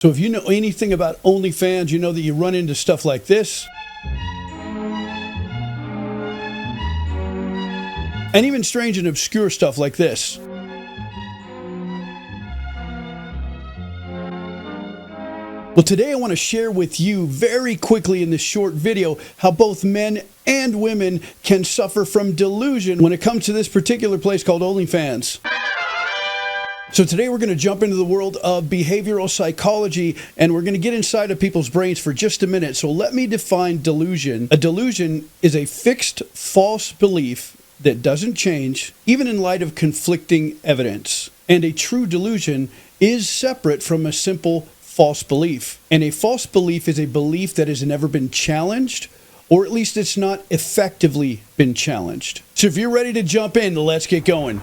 So if you know anything about OnlyFans, you know that you run into stuff like this. And even strange and obscure stuff like this. Well, today I want to share with you very quickly in this short video how both men and women can suffer from delusion when it comes to this particular place called OnlyFans. So today we're going to jump into the world of behavioral psychology, and we're going to get inside of people's brains for just a minute. So let me define delusion. A delusion is a fixed false belief that doesn't change, even in light of conflicting evidence. And a true delusion is separate from a simple false belief. And a false belief is a belief that has never been challenged, or at least it's not effectively been challenged. So if you're ready to jump in, let's get going.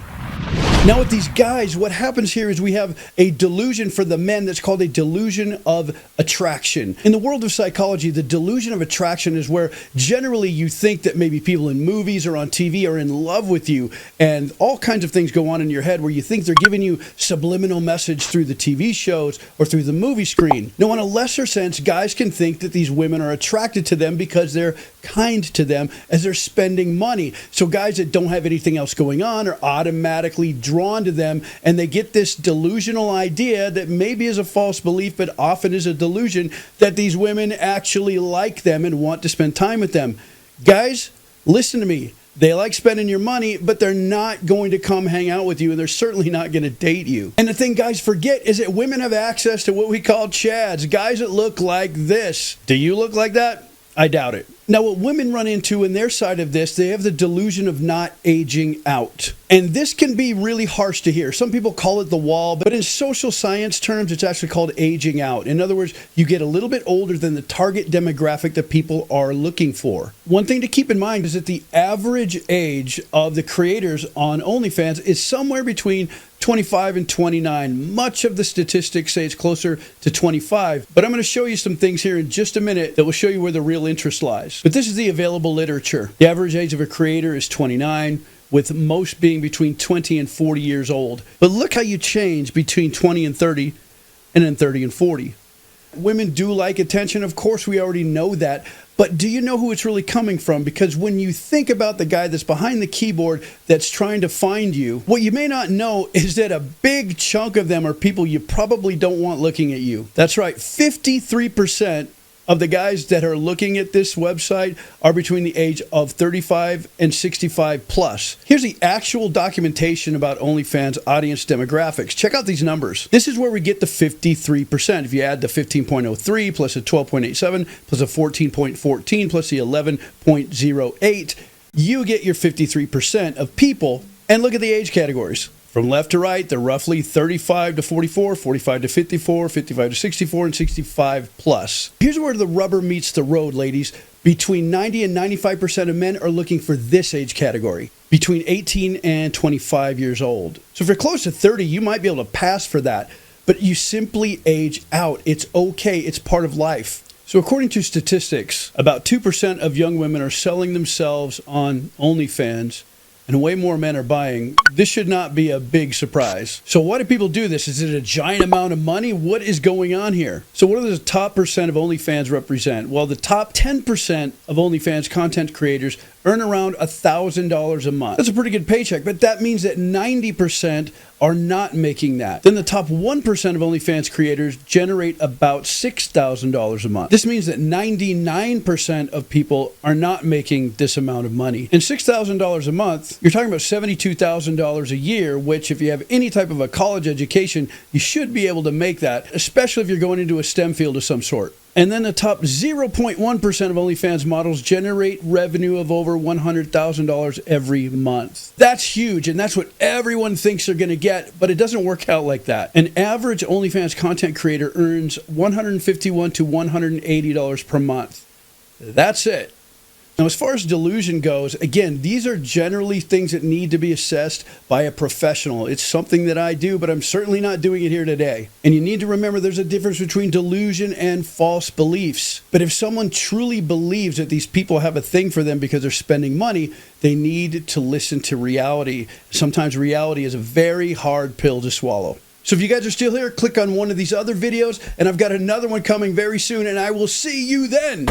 Now with these guys, what happens here is we have a delusion for the men that's called a delusion of attraction. In the world of psychology, the delusion of attraction is where generally you think that maybe people in movies or on TV are in love with you, and all kinds of things go on in your head where you think they're giving you subliminal message through the TV shows or through the movie screen. Now, in a lesser sense, guys can think that these women are attracted to them because they're kind to them as they're spending money. So guys that don't have anything else going on are automatically drawn to them, and they get this delusional idea that maybe is a false belief, but often is a delusion, that these women actually like them and want to spend time with them. Guys, listen to me. They like spending your money, but they're not going to come hang out with you, and they're certainly not going to date you. And the thing guys forget is that women have access to what we call chads, guys that look like this. Do you look like that? I doubt it. Now, what women run into in their side of this, they have the delusion of not aging out. And this can be really harsh to hear. Some people call it the wall, but in social science terms, it's actually called aging out. In other words, you get a little bit older than the target demographic that people are looking for. One thing to keep in mind is that the average age of the creators on OnlyFans is somewhere between 25 and 29. Much of the statistics say it's closer to 25, but I'm going to show you some things here in just a minute that will show you where the real interest lies. But this is the available literature. The average age of a creator is 29, with most being between 20 and 40 years old. But look how you change between 20 and 30, and then 30 and 40. Women do like attention, of course, we already know that. But do you know who it's really coming from? Because when you think about the guy that's behind the keyboard that's trying to find you, what you may not know is that a big chunk of them are people you probably don't want looking at you. That's right, 53% of the guys that are looking at this website are between the age of 35 and 65 plus. Here's the actual documentation about OnlyFans audience demographics. Check out these numbers. This is where we get the 53%. If you add the 15.03 plus a 12.87 plus a 14.14 plus the 11.08, you get your 53% of people. And look at the age categories. From left to right, they're roughly 35 to 44, 45 to 54, 55 to 64, and 65 plus. Here's where the rubber meets the road, ladies. Between 90 and 95% of men are looking for this age category, between 18 and 25 years old. So if you're close to 30, you might be able to pass for that, but you simply age out. It's okay. It's part of life. So according to statistics, about 2% of young women are selling themselves on OnlyFans, and way more men are buying. This should not be a big surprise. So why do people do this? Is it a giant amount of money? What is going on here? So what do the top percent of OnlyFans represent? Well, the top 10% of OnlyFans content creators earn around $1,000 a month. That's a pretty good paycheck, but that means that 90% are not making that. Then the top 1% of OnlyFans creators generate about $6,000 a month. This means that 99% of people are not making this amount of money. And $6,000 a month, you're talking about $72,000 a year, which if you have any type of a college education, you should be able to make that, especially if you're going into a STEM field of some sort. And then the top 0.1% of OnlyFans models generate revenue of over $100,000 every month. That's huge, and that's what everyone thinks they're going to get, but it doesn't work out like that. An average OnlyFans content creator earns $151 to $180 per month. That's it. Now, as far as delusion goes, again, these are generally things that need to be assessed by a professional. It's something that I do, but I'm certainly not doing it here today. And you need to remember there's a difference between delusion and false beliefs. But if someone truly believes that these people have a thing for them because they're spending money, they need to listen to reality. Sometimes reality is a very hard pill to swallow. So if you guys are still here, click on one of these other videos, and I've got another one coming very soon, and I will see you then.